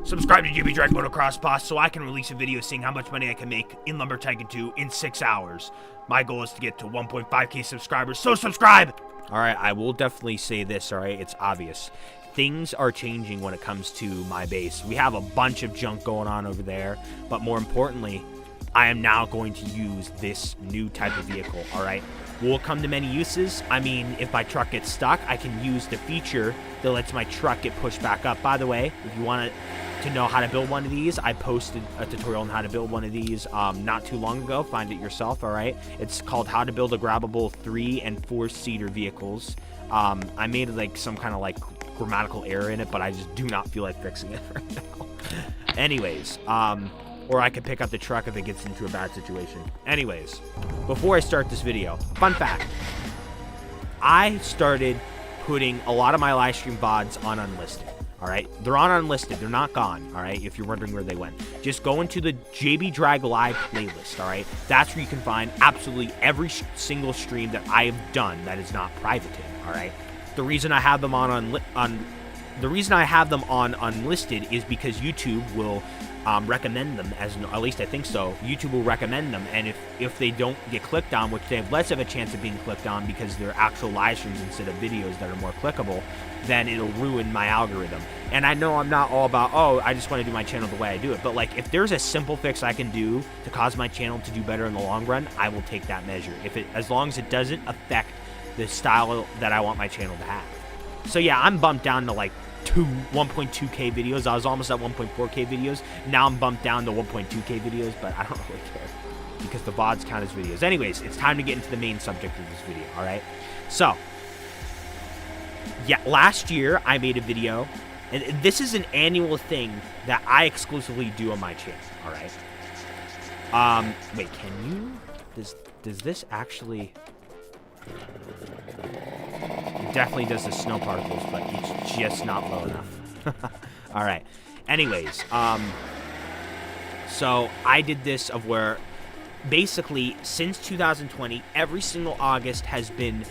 Subscribe to dragmotoxboss so I can release a video seeing how much money I can make in Lumber Tycoon 2 in 6 hours. My goal is to get to 1.5k subscribers, so subscribe! Alright, I will definitely say this, alright? It's obvious. Things are changing when it comes to my base. We have a bunch of junk going on over there, but more importantly, I am now going to use this new type of vehicle, alright? Will come to many uses. I mean, if my truck gets stuck, I can use the feature that lets my truck get pushed back up. By the way, if you want to know how to build one of these, I posted a tutorial on how to build one of these not too long ago. Find it yourself, all right? It's called How to Build a Grabbable 3- and 4-seater Vehicles. I made like some kind of like grammatical error in it, but I just do not feel like fixing it right now. Anyways, or I could pick up the truck if it gets into a bad situation. Anyways, before I start this video, fun fact. I started putting a lot of my live stream VODs on unlisted. All right, they're on unlisted. They're not gone. All right, if you're wondering where they went, just go into the JB Drag Live playlist. All right, that's where you can find absolutely every single stream that I have done that is not privated. All right, the reason I have them on unlisted is because YouTube will recommend them as, at least I think so. YouTube will recommend them, and if they don't get clicked on, which they have less of a chance of being clicked on because they're actual live streams instead of videos that are more clickable, then it'll ruin my algorithm. And I know I'm not all about, oh, I just want to do my channel the way I do it, but like if there's a simple fix I can do to cause my channel to do better in the long run, I will take that measure. As long as it doesn't affect the style that I want my channel to have. So yeah, I'm bumped down to like 1.2k videos. I was almost at 1.4k videos. Now I'm bumped down to 1.2k videos, but I don't really care because the VODs count as videos. Anyways, it's time to get into the main subject of this video, all right? So, yeah, last year I made a video, and this is an annual thing that I exclusively do on my channel, all right? Wait, can you... Does this actually... It definitely does the snow particles, but it's just not low enough. All right. Anyways, so I did this of where basically since 2020, every single August has been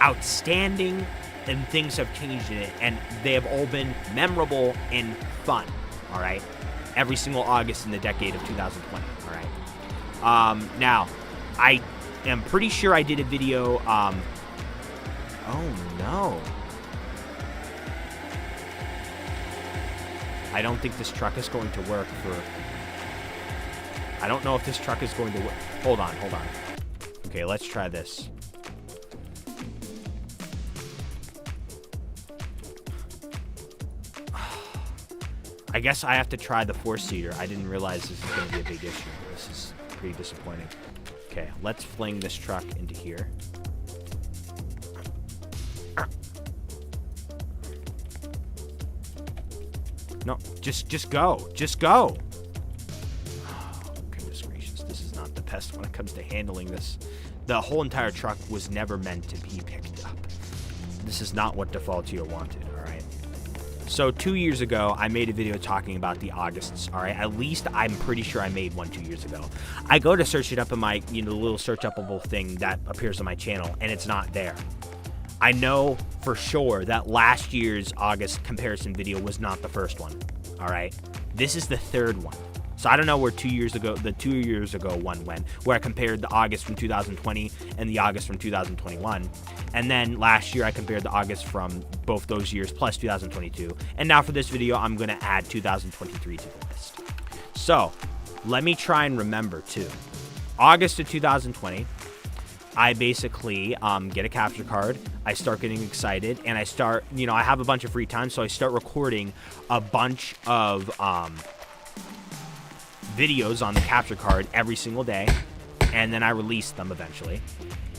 outstanding, and things have changed in it, and they have all been memorable and fun. All right. Every single August in the decade of 2020. All right. Now, I am pretty sure I did a video. Oh no. I don't think this truck is going to work for... I don't know if this truck is going to work. Hold on. Okay, let's try this. I guess I have to try the 4-seater. I didn't realize this is going to be a big issue. This is pretty disappointing. Okay, let's fling this truck into here. No, just go. Just go. Oh, goodness gracious. This is not the best when it comes to handling this. The whole entire truck was never meant to be picked up. This is not what Defaultio wanted, all right? So 2 years ago, I made a video talking about the Augusts, all right? At least I'm pretty sure I made one 2 years ago. I go to search it up in my, the little search upable thing that appears on my channel, and it's not there. I know for sure that last year's August comparison video was not the first one, all right? This is the third one. So I don't know where 2 years ago, the 2 years ago one went, where I compared the August from 2020 and the August from 2021. And then last year I compared the August from both those years plus 2022. And now for this video, I'm going to add 2023 to the list. So let me try and remember too. August of 2020. I basically get a capture card, I start getting excited, and I start, I have a bunch of free time, so I start recording a bunch of videos on the capture card every single day, and then I release them eventually.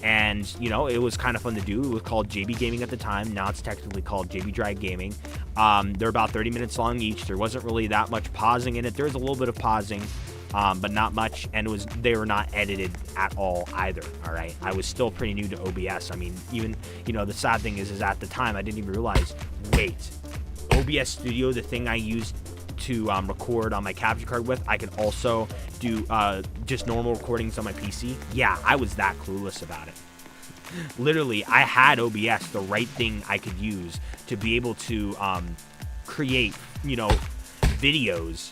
And, it was kind of fun to do. It was called JB Gaming at the time. Now it's technically called JB Drag Gaming. They're about 30 minutes long each. There wasn't really that much pausing in it. There was a little bit of pausing. But not much, and they were not edited at all either, all right? I was still pretty new to OBS. I mean, even, the sad thing is at the time, I didn't even realize, wait, OBS Studio, the thing I used to record on my capture card with, I could also do just normal recordings on my PC. Yeah, I was that clueless about it. Literally, I had OBS, the right thing I could use to be able to create, you know, videos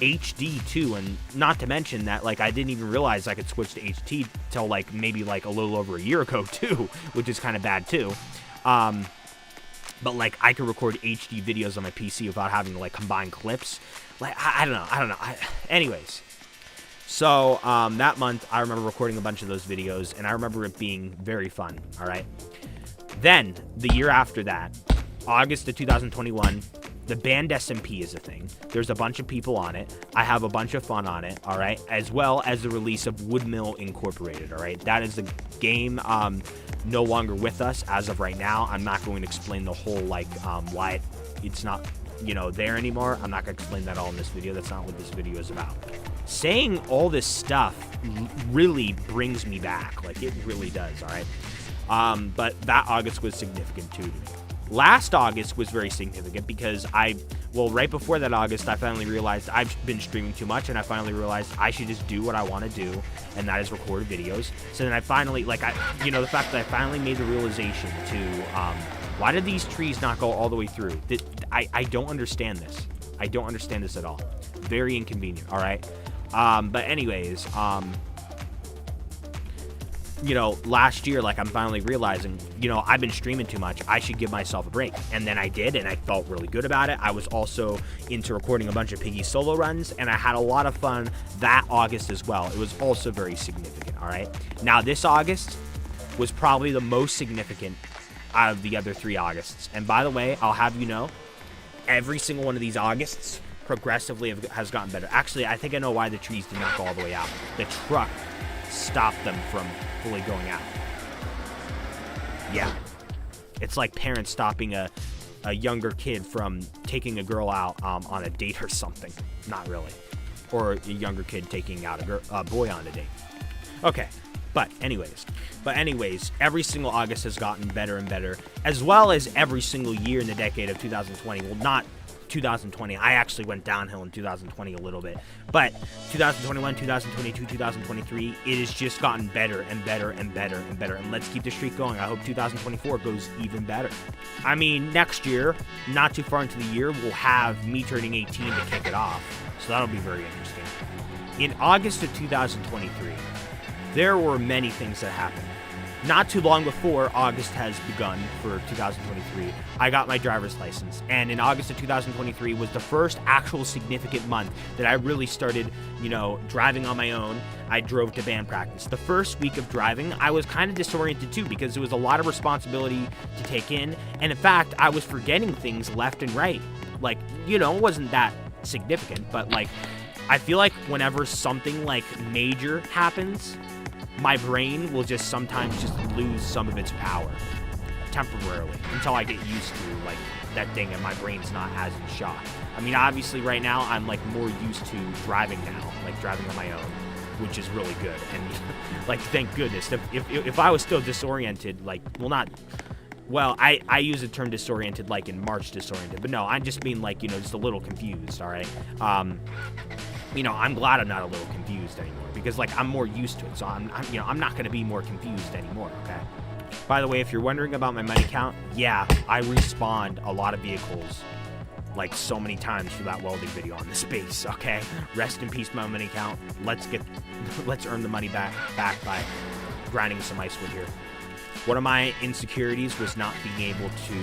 HD too, and not to mention that, like, I didn't even realize I could switch to HD till, like, maybe, like, a little over a year ago too, which is kind of bad too. But, like, I could record HD videos on my PC without having to, like, combine clips. Like, I don't know. Anyways. So, that month, I remember recording a bunch of those videos, and I remember it being very fun, all right? Then, the year after that, August of 2021, the band SMP is a thing. There's a bunch of people on it. I have a bunch of fun on it, all right? As well as the release of Woodmill Incorporated, all right? That is the game no longer with us as of right now. I'm not going to explain the whole, like, why it's not, you know, there anymore. I'm not going to explain that all in this video. That's not what this video is about. Saying all this stuff really brings me back. Like, it really does, all right? But that August was significant, too, to me. Last August was very significant because right before that August, I finally realized I've been streaming too much, and I finally realized I should just do what I want to do, and that is record videos. So then I finally, like, the fact that I finally made the realization to, why did these trees not go all the way through? I don't understand this. I don't understand this at all. Very inconvenient, all right? But anyways, you know, last year, like, I'm finally realizing, you know, I've been streaming too much. I should give myself a break. And then I did, and I felt really good about it. I was also into recording a bunch of Piggy solo runs, and I had a lot of fun that August as well. It was also very significant, all right? Now, this August was probably the most significant out of the other 3 Augusts. And by the way, I'll have you know, every single one of these Augusts progressively has gotten better. Actually, I think I know why the trees did not go all the way out. The truck stopped them from fully going out. Yeah. It's like parents stopping a younger kid from taking a girl out on a date or something. Not really. Or a younger kid taking out a boy on a date. Okay. But anyways, every single August has gotten better and better, as well as every single year in the decade of 2020. Well, not 2020. I actually went downhill in 2020 a little bit. But 2021, 2022, 2023, it has just gotten better and better and better and better. And let's keep the streak going. I hope 2024 goes even better. I mean, next year, not too far into the year, we'll have me turning 18 to kick it off. So that'll be very interesting. In August of 2023, there were many things that happened. Not too long before August has begun for 2023, I got my driver's license. And in August of 2023 was the first actual significant month that I really started, you know, driving on my own. I drove to band practice. The first week of driving, I was kind of disoriented too because there was a lot of responsibility to take in. And in fact, I was forgetting things left and right. Like, you know, it wasn't that significant, but like, I feel like whenever something like major happens, my brain will just sometimes just lose some of its power temporarily until I get used to like that thing and my brain's not as in shock. I mean, obviously right now I'm like more used to driving now, like driving on my own, which is really good. And like, thank goodness. If I was still disoriented, like, I use the term disoriented like in March disoriented, but no, I'm just being like, you know, just a little confused, all right? You know, I'm glad I'm not a little confused anymore because, like, I'm more used to it. So I'm not going to be more confused anymore, okay? By the way, if you're wondering about my money count, yeah, I respawned a lot of vehicles, like, so many times for that welding video on the space, okay? Rest in peace, my money count. Let's earn the money back by grinding some icewood here. One of my insecurities was not being able to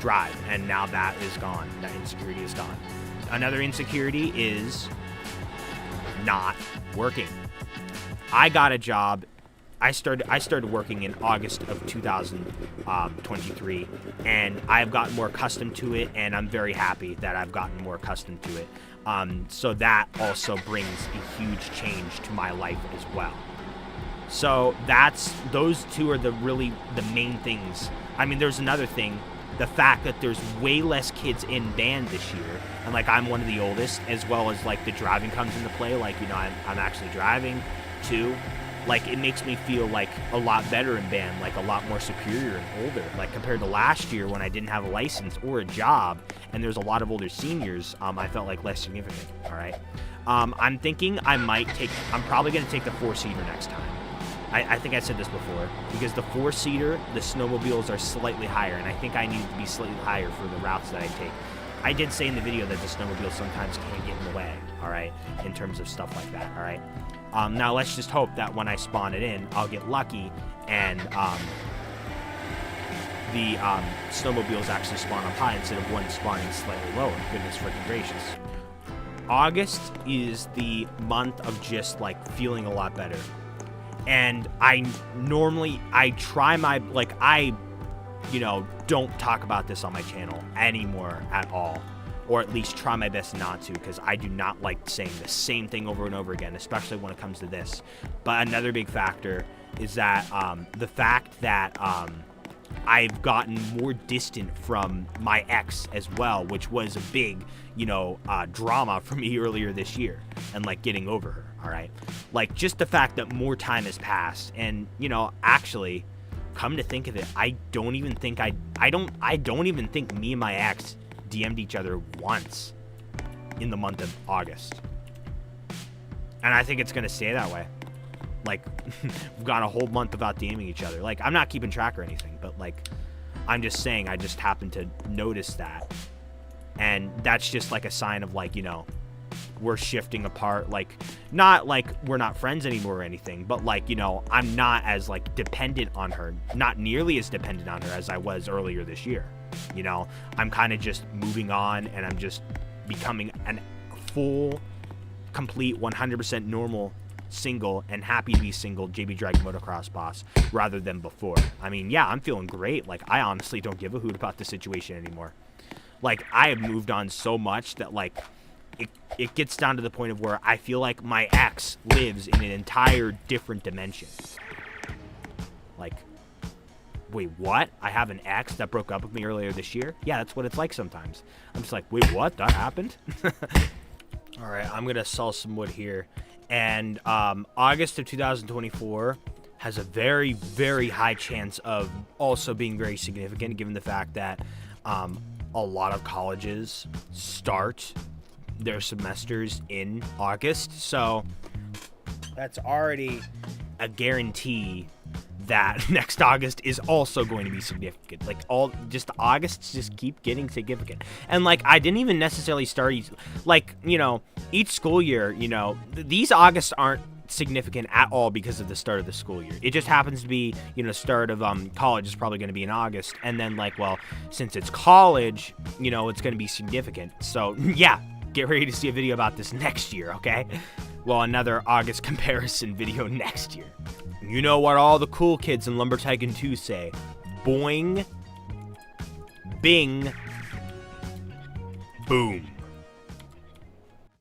drive, and now that is gone. That insecurity is gone. Another insecurity is not working. I got a job. I started working in August of 2023, and I've gotten more accustomed to it, and I'm very happy that I've gotten more accustomed to it. So that also brings a huge change to my life as well. So those two are the main things. I mean, there's another thing. The fact that there's way less kids in band this year, and like I'm one of the oldest, as well as like the driving comes into play, like, you know, I'm actually driving too. Like, it makes me feel like a lot better in band, like a lot more superior and older, like compared to last year when I didn't have a license or a job and there's a lot of older seniors. I felt like less significant. All right. I'm thinking I'm probably going to take the 4-seater next time. I think I said this before, because the 4-seater, the snowmobiles are slightly higher, and I think I need to be slightly higher for the routes that I take. I did say in the video that the snowmobile sometimes can get in the way, all right, in terms of stuff like that, all right? Now, let's just hope that when I spawn it in, I'll get lucky, and the snowmobiles actually spawn up high instead of one spawning slightly lower. Goodness freaking gracious. August is the month of just, like, feeling a lot better. And I try my, like, don't talk about this on my channel anymore at all. Or at least try my best not to, because I do not like saying the same thing over and over again, especially when it comes to this. But another big factor is that the fact that I've gotten more distant from my ex as well, which was a big, drama for me earlier this year, and like getting over her, all right? Like just the fact that more time has passed, and actually, come to think of it, I don't even think me and my ex DM'd each other once in the month of August. And I think it's gonna stay that way. Like, we've gone a whole month without DMing each other. Like, I'm not keeping track or anything, but like, I'm just saying, I just happened to notice that. And that's just like a sign of like, we're shifting apart. Like, not like we're not friends anymore or anything, but like, I'm not as like dependent on her, not nearly as dependent on her as I was earlier this year. I'm kind of just moving on, and I'm just becoming an full, complete, 100% normal, single, and happy to be single JB Dragon Motocross boss rather than before. I mean, yeah, I'm feeling great. Like, I honestly don't give a hoot about the situation anymore. Like, I have moved on so much that, like, it gets down to the point of where I feel like my ex lives in an entire different dimension. Like, wait, what? I have an ex that broke up with me earlier this year? Yeah, that's what it's like sometimes. I'm just like, wait, what? That happened? All right, I'm going to sell some wood here. And August of 2024 has a very, very high chance of also being very significant, given the fact that a lot of colleges start their semesters in August. So that's already a guarantee that next August is also going to be significant. Like, Augusts just keep getting significant. And like, I didn't even necessarily start, like, each school year, these Augusts aren't significant at all because of the start of the school year. It just happens to be, start of college is probably going to be in August. And then like, well, since it's college, it's going to be significant. So yeah, get ready to see a video about this next year, okay? Well, another August comparison video next year. You know what all the cool kids in Lumber Tycoon 2 say? Boing, bing, boom.